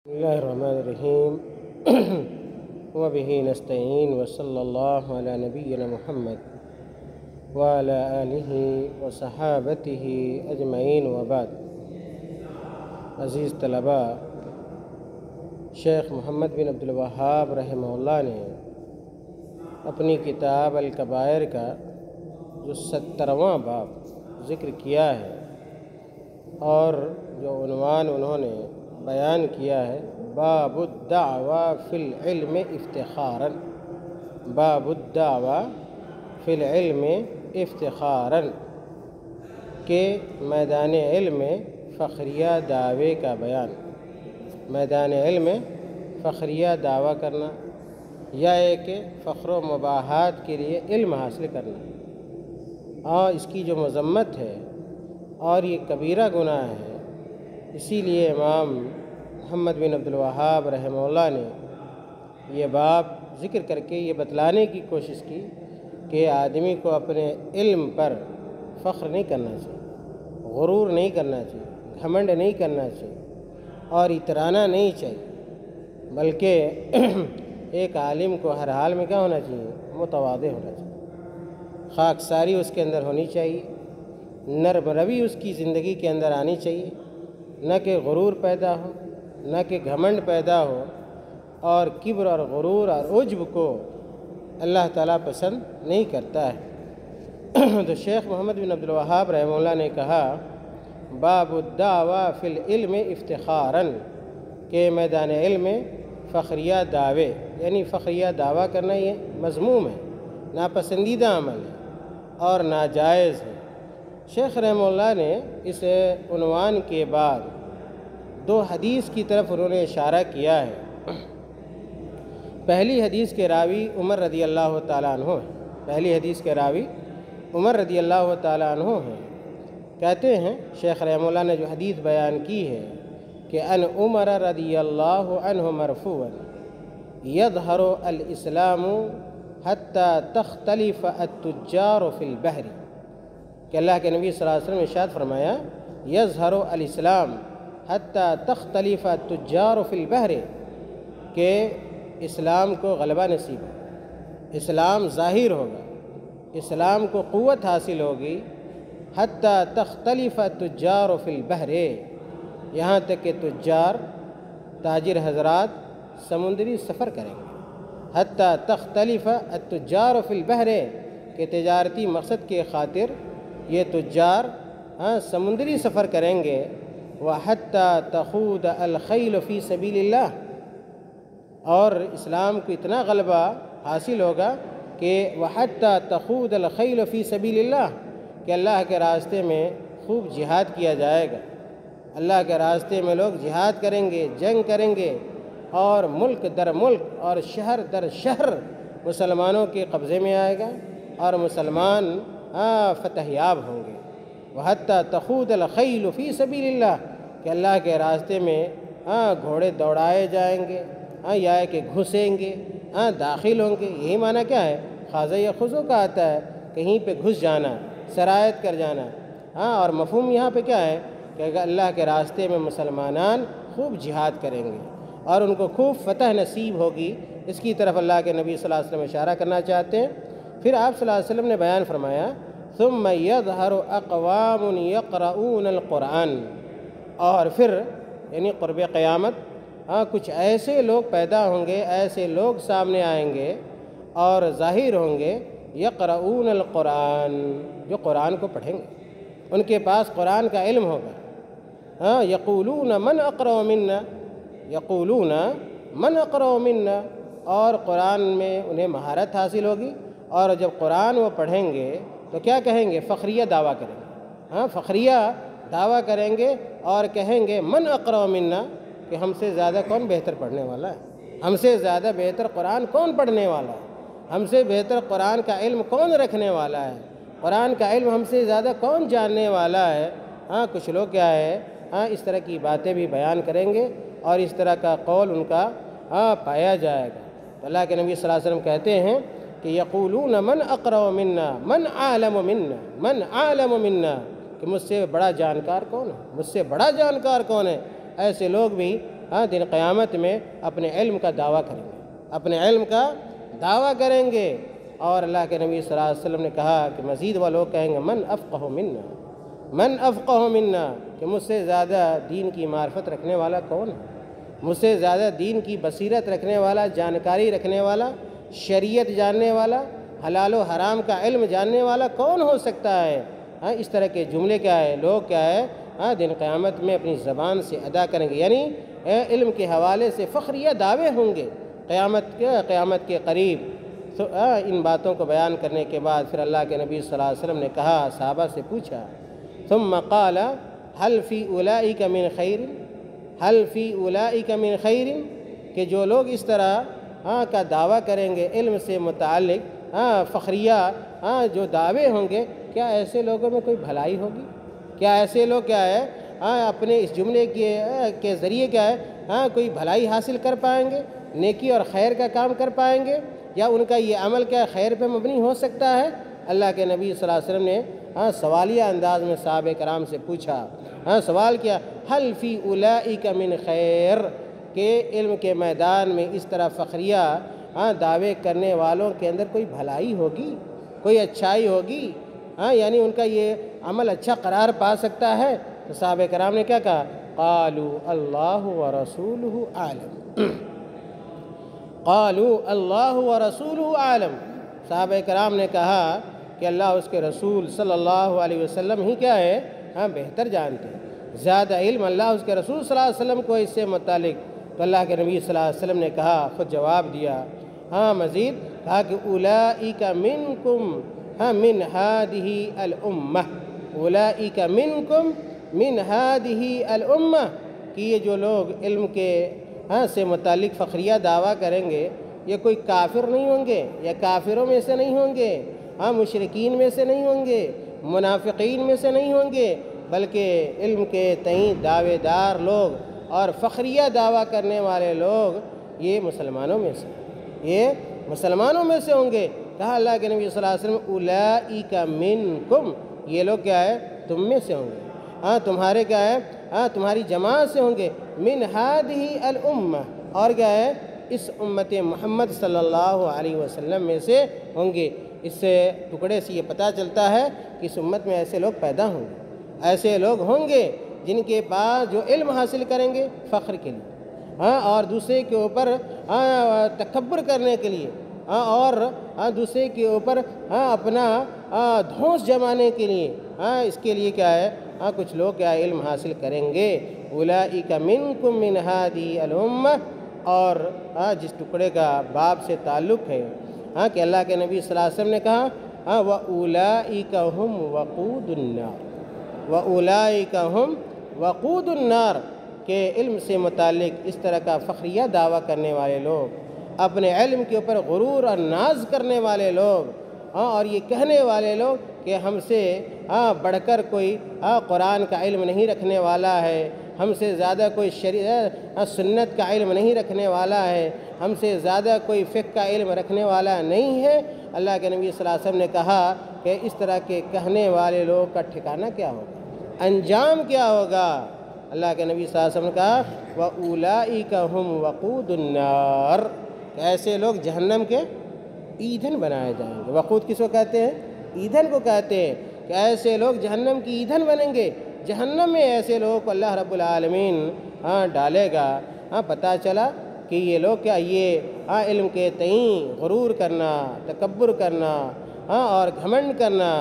بسم اللہ الرحمن الرحیم وبہ نستعین وصلی اللہ علی نبینا محمد وعلی آلہ وصحابتہ اجمعین وبعد۔ عزیز طلباء، شیخ محمد بن عبد الوہاب رحمہ اللہ نے اپنی کتاب الکبائر کا جو 70واں باب ذکر کیا ہے اور جو عنوان انہوں نے بیان کیا ہے باب الدعوی فی العلم افتخارا، باب الدعوی فی العلم افتخارا، کہ میدان علم میں فخریہ دعوے کا بیان، میدان علم میں فخریہ دعویٰ کرنا یا ایک فخر و مباحات کے لیے علم حاصل کرنا، اور اس کی جو مذمت ہے اور یہ کبیرہ گناہ ہے۔ اسی لیے امام محمد بن عبد الوہاب رحمہ اللہ نے یہ باب ذکر کر کے یہ بتلانے کی کوشش کی کہ آدمی کو اپنے علم پر فخر نہیں کرنا چاہیے، غرور نہیں کرنا چاہیے، گھمنڈ نہیں کرنا چاہیے اور اترانا نہیں چاہیے، بلکہ ایک عالم کو ہر حال میں کیا ہونا چاہیے؟ متواضع ہونا چاہیے، خاکساری اس کے اندر ہونی چاہیے، نرم روی اس کی زندگی کے اندر آنی چاہیے، نہ کہ غرور پیدا ہو، نہ کہ گھمنڈ پیدا ہو، اور کبر اور غرور اور عجب کو اللہ تعالیٰ پسند نہیں کرتا ہے۔ تو شیخ محمد بن عبد الوہاب رحمہ اللہ نے کہا باب الدعوی فی العلم افتخارا، کہ میدان علم میں فخریہ دعوے، یعنی فخریہ دعویٰ کرنا یہ مذموم ہے، ناپسندیدہ عمل ہے اور ناجائز ہے۔ شیخ رحمہ اللہ نے اس عنوان کے بعد دو حدیث کی طرف انہوں نے اشارہ کیا ہے۔ پہلی حدیث کے راوی عمر رضی اللہ تعالیٰ عنہ ہیں، پہلی حدیث کے راوی عمر رضی اللہ تعالیٰ عنہ ہیں۔ کہتے ہیں شیخ رحمہ اللہ نے جو حدیث بیان کی ہے کہ ان عمر رضی اللہ عنہ مرفوعا یظہر الاسلام حتی تختلف التجار فی البحر، کہ اللہ کے نبی صلی اللہ علیہ وسلم نے ارشاد فرمایا یظہر الاسلام حتی تختلف التجار فی البحر، کہ اسلام کو غلبہ نصیب ہے، اسلام ظاہر ہوگا، اسلام کو قوت حاصل ہوگی، حتی تختلف التجار فی البحر، یہاں تک کہ تجار، تاجر حضرات سمندری سفر کریں گے، حتی تختلف التجار فی البحر، کہ تجارتی مقصد کے خاطر یہ تجار سمندری سفر کریں گے، وَحَتَّى تَخُوضَ الْخَيْلُ فِي سَبِيلِ اللَّهِ، اور اسلام کو اتنا غلبہ حاصل ہوگا کہ وَحَتَّى تَخُوضَ الْخَيْلُ فِي سَبِيلِ اللَّهِ، کہ اللہ کے راستے میں خوب جہاد کیا جائے گا، اللہ کے راستے میں لوگ جہاد کریں گے، جنگ کریں گے، اور ملک در ملک اور شہر در شہر مسلمانوں کے قبضے میں آئے گا اور مسلمان فتح یاب ہوں گے۔ وَحَتَّى تَخُوضَ الْخَيْلُ فِي سَبِيلِ اللَّهِ، کہ اللہ کے راستے میں گھوڑے دوڑائے جائیں گے، یا کہ گھسیں گے، داخل ہوں گے۔ یہی معنی کیا ہے؟ خاضہ یخوض کا آتا ہے، کہیں پہ گھس جانا، سرایت کر جانا، اور مفہوم یہاں پہ کیا ہے کہ اللہ کے راستے میں مسلمانان خوب جہاد کریں گے اور ان کو خوب فتح نصیب ہوگی، اس کی طرف اللہ کے نبی صلی اللہ علیہ وسلم اشارہ کرنا چاہتے ہیں۔ پھر آپ صلی اللہ علیہ وسلم نے بیان فرمایا ثم یظہر اقوام یقرؤون القرآن، اور پھر یعنی قرب قیامت کچھ ایسے لوگ پیدا ہوں گے، ایسے لوگ سامنے آئیں گے اور ظاہر ہوں گے، یقرؤون القرآن، جو قرآن کو پڑھیں گے، ان کے پاس قرآن کا علم ہوگا، یقولون من اقرأ منا، یقولون من اقرأ منا، اور قرآن میں انہیں مہارت حاصل ہوگی، اور جب قرآن وہ پڑھیں گے تو کیا کہیں گے؟ فخریہ دعویٰ کریں گے، فخریہ دعویٰ کریں گے اور کہیں گے من اقرأ منا، کہ ہم سے زیادہ کون بہتر پڑھنے والا ہے، ہم سے زیادہ بہتر قرآن کون پڑھنے والا ہے، ہم سے بہتر قرآن کا علم کون رکھنے والا ہے، قرآن کا علم ہم سے زیادہ کون جاننے والا ہے۔ کچھ لوگ کیا ہے اس طرح کی باتیں بھی بیان کریں گے اور اس طرح کا قول ان کا پایا جائے گا۔ تو اللہ کے نبی صلی اللہ علیہ وسلم کہتے ہیں کہ یقولون من اقرأ منا من عالم منا من عالم منا، کہ مجھ سے بڑا جانکار کون ہے، مجھ سے بڑا جانکار کون ہے۔ ایسے لوگ بھی دن قیامت میں اپنے علم کا دعویٰ کریں گے، اپنے علم کا دعویٰ کریں گے۔ اور اللہ کے نبی صلی اللہ علیہ وسلم نے کہا کہ مزید وہ لوگ کہیں گے من افقہ منا، من افقہ منا، کہ مجھ سے زیادہ دین کی معرفت رکھنے والا کون ہے، مجھ سے زیادہ دین کی بصیرت رکھنے والا، جانکاری رکھنے والا، شریعت جاننے والا، حلال و حرام کا علم جاننے والا کون ہو سکتا ہے؟ اس طرح کے جملے کیا ہے، لوگ کیا ہے دن قیامت میں اپنی زبان سے ادا کریں گے، یعنی علم کے حوالے سے فخریہ دعوے ہوں گے قیامت کے قریب۔ تو ان باتوں کو بیان کرنے کے بعد پھر اللہ کے نبی صلی اللہ علیہ وسلم نے کہا، صحابہ سے پوچھا، ثم قال هل فی اولئک من خیر، هل فی اولئک من خیر، کہ جو لوگ اس طرح کا دعویٰ کریں گے علم سے متعلق فخریہ جو دعوے ہوں گے، کیا ایسے لوگوں میں کوئی بھلائی ہوگی؟ کیا ایسے لوگ کیا ہے اپنے اس جملے کے ذریعے کیا ہے کوئی بھلائی حاصل کر پائیں گے، نیکی اور خیر کا کام کر پائیں گے، یا ان کا یہ عمل کیا خیر پہ مبنی ہو سکتا ہے؟ اللہ کے نبی صلی اللہ علیہ وسلم نے سوالیہ انداز میں صحابہ کرام سے پوچھا، سوال کیا، هل فی اولئک من خیر، کہ علم کے میدان میں اس طرح فخریہ دعوے کرنے والوں کے اندر کوئی بھلائی ہوگی، کوئی اچھائی ہوگی، یعنی ان کا یہ عمل اچھا قرار پا سکتا ہے؟ تو صحابہ کرام نے کیا کہا، قالوا اللہ ورسولہ اعلم، قالوا اللہ ورسولہ اعلم، صحابہ کرام نے کہا کہ اللہ اس کے رسول صلی اللہ علیہ وسلم ہی کیا ہے بہتر جانتے ہیں، زیادہ علم اللہ اس کے رسول صلی اللہ علیہ وسلم کو اس سے متعلق۔ تو اللہ کے نبی صلی اللہ علیہ وسلم نے کہا، خود جواب دیا، مزید کہا کہ اولئک منکم من ہذہ الامہ، اولئک منکم من ہذہ الامہ، کہ یہ جو لوگ علم کے سے متعلق فخریہ دعویٰ کریں گے، یہ کوئی کافر نہیں ہوں گے، یا کافروں میں سے نہیں ہوں گے، مشرکین میں سے نہیں ہوں گے، منافقین میں سے نہیں ہوں گے، بلکہ علم کے تئیں دعوے دار لوگ اور فخریہ دعویٰ کرنے والے لوگ یہ مسلمانوں میں سے ہوں گے۔ کہا اللہ کے نبی صلی اللہ علیہ وسلم اولئک منکم، یہ لوگ کیا ہے تم میں سے ہوں گے، تمہارے کیا ہے تمہاری جماعت سے ہوں گے، من ہذہ الامہ، اور کیا ہے اس امت محمد صلی اللہ علیہ وسلم میں سے ہوں گے۔ اس سے ٹکڑے سے یہ پتہ چلتا ہے کہ اس امت میں ایسے لوگ پیدا ہوں گے، ایسے لوگ ہوں گے جن کے پاس جو علم حاصل کریں گے فخر کے لیے، اور دوسرے کے اوپر تکبر کرنے کے لیے، اور دوسرے کے اوپر اپنا دھونس جمانے کے لیے، اس کے لیے کیا ہے کچھ لوگ کیا علم حاصل کریں گے۔ اولئک منکم من ہذہ الامہ، اور جس ٹکڑے کا باب سے تعلق ہے کہ اللہ کے نبی صلی اللہ علیہ وسلم نے کہا وَأُولَئِكَ هُمْ وَقُودُ النَّارِ، وَأُولَئِكَ هُمْ وَقُودُ النَّارِ، کہ علم سے متعلق اس طرح کا فخریہ دعویٰ کرنے والے لوگ، اپنے علم کے اوپر غرور اور ناز کرنے والے لوگ، اور یہ کہنے والے لوگ کہ ہم سے بڑھ کر کوئی قرآن کا علم نہیں رکھنے والا ہے، ہم سے زیادہ کوئی سنت کا علم نہیں رکھنے والا ہے، ہم سے زیادہ کوئی فقہ کا علم رکھنے والا نہیں ہے۔ اللہ کے نبی صلی اللہ علیہ وسلم نے کہا کہ اس طرح کے کہنے والے لوگ کا ٹھکانہ کیا ہوگا، انجام کیا ہوگا؟ اللہ کے نبی صلی اللہ علیہ وسلم نے کہا وَأُولَئِكَ هُمْ وَقُودُ النَّارِ، ایسے لوگ جہنم کے ایندھن بنائے جائیں گے۔ وقود کس کو کہتے ہیں؟ ایندھن کو کہتے ہیں، کہ ایسے لوگ جہنم کی ایندھن بنیں گے، جہنم میں ایسے لوگوں کو اللہ رب العالمین ڈالے گا۔ پتہ چلا کہ یہ لوگ کیا یہ علم کے تئیں غرور کرنا، تکبر کرنا اور گھمنڈ کرنا،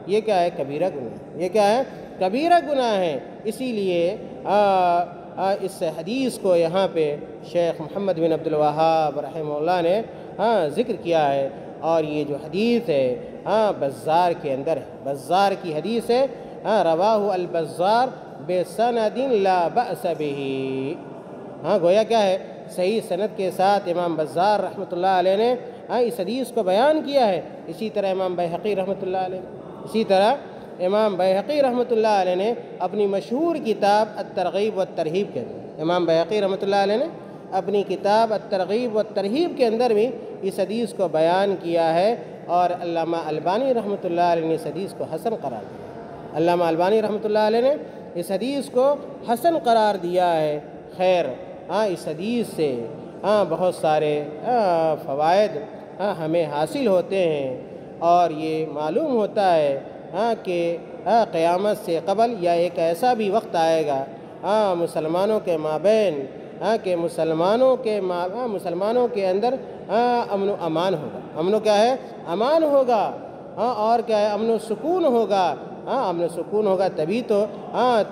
یہ کیا ہے کبیرہ گناہ، یہ کیا ہے کبیرہ گناہ ہے۔ اسی لیے اس حدیث کو یہاں پہ شیخ محمد بن عبد الوہاب رحمہ اللہ نے ذکر کیا ہے، اور یہ جو حدیث ہے بزار کے اندر ہے، بزار کی حدیث ہے، رواہ البزار بسند لا بأس بہ، گویا کیا ہے صحیح سند کے ساتھ امام بزار رحمۃ اللہ علیہ نے اس حدیث کو بیان کیا ہے۔ اسی طرح امام بیہقی رحمۃ اللہ علیہ نے اپنی مشہور کتاب الترغیب والترہیب کے اندر، امام بیہقی رحمۃ اللہ علیہ نے اپنی کتاب الترغیب والترہیب کے اندر بھی اس حدیث کو بیان کیا ہے، اور علامہ البانی رحمۃ اللہ علیہ نے اس حدیث کو حسن قرار دیا، علامہ البانی رحمۃ اللہ علیہ نے اس حدیث کو حسن قرار دیا ہے۔ خیر، اس حدیث سے بہت سارے فوائد ہمیں حاصل ہوتے ہیں، اور یہ معلوم ہوتا ہے کہ قیامت سے قبل یا ایک ایسا بھی وقت آئے گا مسلمانوں کے مابین کہ مسلمانوں کے اندر امن و امان ہوگا۔ امن و کیا ہے؟ امان ہوگا، اور کیا ہے؟ امن و سکون ہوگا۔ امن و سکون ہوگا تبھی تو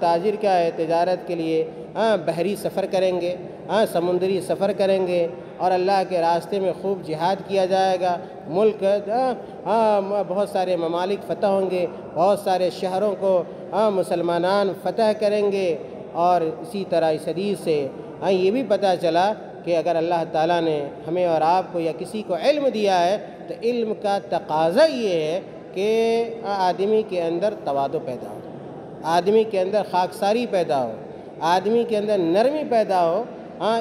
تاجر کیا ہے؟ تجارت کے لیے بحری سفر کریں گے، سمندری سفر کریں گے، اور اللہ کے راستے میں خوب جہاد کیا جائے گا۔ ملک بہت سارے ممالک فتح ہوں گے، بہت سارے شہروں کو مسلمانان فتح کریں گے۔ اور اسی طرح اس حدیث سے یہ بھی پتہ چلا کہ اگر اللہ تعالیٰ نے ہمیں اور آپ کو یا کسی کو علم دیا ہے تو علم کا تقاضا یہ ہے کہ آدمی کے اندر تواضع پیدا ہو، آدمی کے اندر خاکساری پیدا ہو، آدمی کے اندر نرمی پیدا ہو۔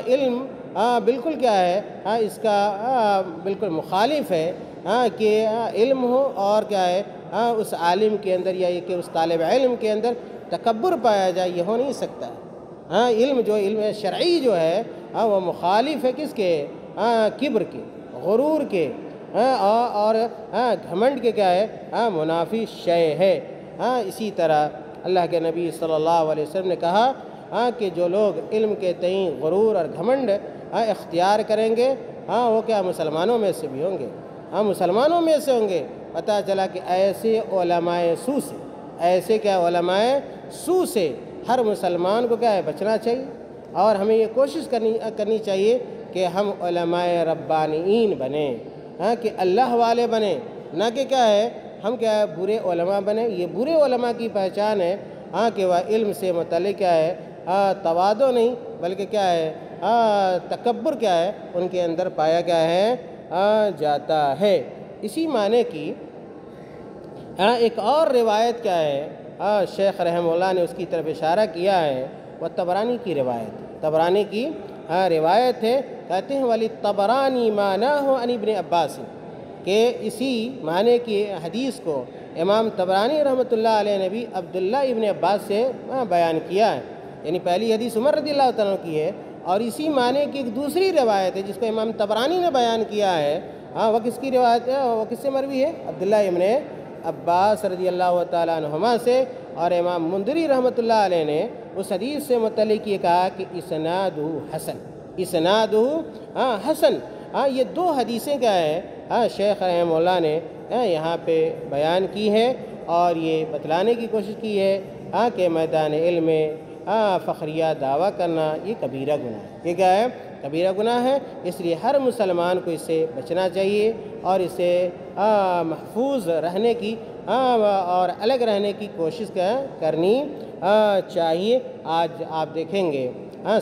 علم بالکل کیا ہے؟ اس کا بالکل مخالف ہے کہ علم ہو اور کیا ہے اس عالم کے اندر یا کہ اس طالب علم کے اندر تکبر پایا جائے، یہ ہو نہیں سکتا۔ علم شرعی جو ہے وہ مخالف ہے کس کے؟ کبر کے، غرور کے، اور گھمنڈ کے کیا ہے؟ منافی شے ہے۔ اسی طرح اللہ کے نبی صلی اللہ علیہ وسلم نے کہا کہ جو لوگ علم کے تئیں غرور اور گھمنڈ اختیار کریں گے وہ کیا مسلمانوں میں سے بھی ہوں گے، مسلمانوں میں سے ہوں گے۔ پتہ چلا کہ ایسے علماء سو سے، ایسے کیا علماء سو سے ہر مسلمان کو کیا ہے؟ بچنا چاہیے، اور ہمیں یہ کوشش کرنی چاہیے کہ ہم علماء ربانیین بنیں، کہ اللہ والے بنیں، نہ کہ کیا ہے ہم کیا ہے برے علماء بنیں۔ یہ برے علماء کی پہچان ہے کہ وہ علم سے متعلق کیا ہے تواضع نہیں بلکہ کیا ہے تکبر کیا ہے ان کے اندر پایا کیا ہے جاتا ہے۔ اسی معنی کی ایک اور روایت کیا ہے شیخ رحمہ اللہ نے اس کی طرف اشارہ کیا ہے، وہ طبرانی کی روایت، طبرانی کی روایت ہے۔ کہتے ہیں ولی طبرانی معناہ عن ابن عباس، کہ اسی معنی کی حدیث کو امام طبرانی رحمۃ اللہ علیہ نے بھی عبداللہ ابن عباس سے بیان کیا ہے، یعنی پہلی حدیث عمر رضی اللہ تعالیٰ کی ہے، اور اسی معنی کی ایک دوسری روایت ہے جس کو امام طبرانی نے بیان کیا ہے، وہ کس کی روایت ہے؟ وہ کس سے مروی ہے؟ عبداللہ ابن عباس رضی اللہ تعالیٰ عنہما سے۔ اور امام مندری رحمۃ اللہ علیہ نے اس حدیث سے متعلق یہ کہا کہ اسنادہ حسن، اسنادہ حسن۔ یہ دو حدیثیں کیا ہے شیخ رحمہ اللہ نے یہاں پہ بیان کی ہے، اور یہ بتلانے کی کوشش کی ہے کہ میدان علم میں فخریہ دعویٰ کرنا یہ کبیرہ گناہ ہے۔ یہ کیا ہے؟ کبیرہ گناہ ہے۔ اس لیے ہر مسلمان کو اس سے بچنا چاہیے، اور اسے محفوظ رہنے کی اور الگ رہنے کی کوشش کرنی چاہیے۔ آج آپ دیکھیں گے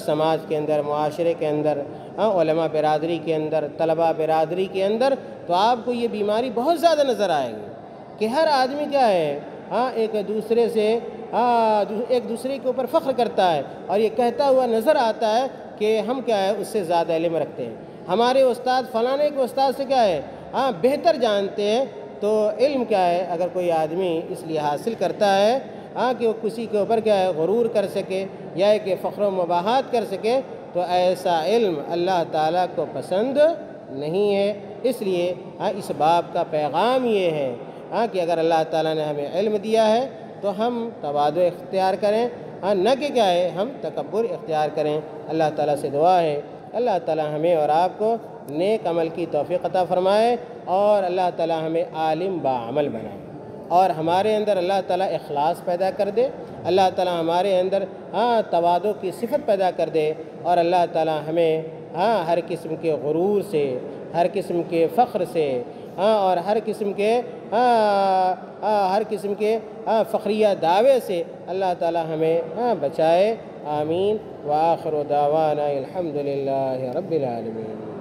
سماج کے اندر، معاشرے کے اندر، علماء برادری کے اندر، طلباء برادری کے اندر، تو آپ کو یہ بیماری بہت زیادہ نظر آئے گی کہ ہر آدمی کیا ہے ایک دوسرے کے اوپر فخر کرتا ہے، اور یہ کہتا ہوا نظر آتا ہے کہ ہم کیا ہے اس سے زیادہ علم رکھتے ہیں، ہمارے استاد فلانے کے استاد سے کیا ہے بہتر جانتے ہیں۔ تو علم کیا ہے اگر کوئی آدمی اس لیے حاصل کرتا ہے کہ وہ کسی کے اوپر کیا ہے غرور کر سکے یا کہ فخر و مباحات کر سکے، تو ایسا علم اللہ تعالیٰ کو پسند نہیں ہے۔ اس لیے اس باب کا پیغام یہ ہے کہ اگر اللہ تعالیٰ نے ہمیں علم دیا ہے تو ہم تواضع اختیار کریں، نہ کہ کیا ہے ہم تکبر اختیار کریں۔ اللہ تعالیٰ سے دعا ہے اللہ تعالیٰ ہمیں اور آپ کو نیک عمل کی توفیق عطا فرمائے، اور اللہ تعالیٰ ہمیں عالم باعمل بنائے، اور ہمارے اندر اللہ تعالیٰ اخلاص پیدا کر دے، اللہ تعالیٰ ہمارے اندر تواضع کی صفت پیدا کر دے، اور اللہ تعالیٰ ہمیں ہر قسم کے غرور سے، ہر قسم کے فخر سے، اور ہر قسم کے فخریہ دعوے سے اللہ تعالیٰ ہمیں بچائے۔ آمین۔ وآخر دعوانا الحمد للہ رب العالمین۔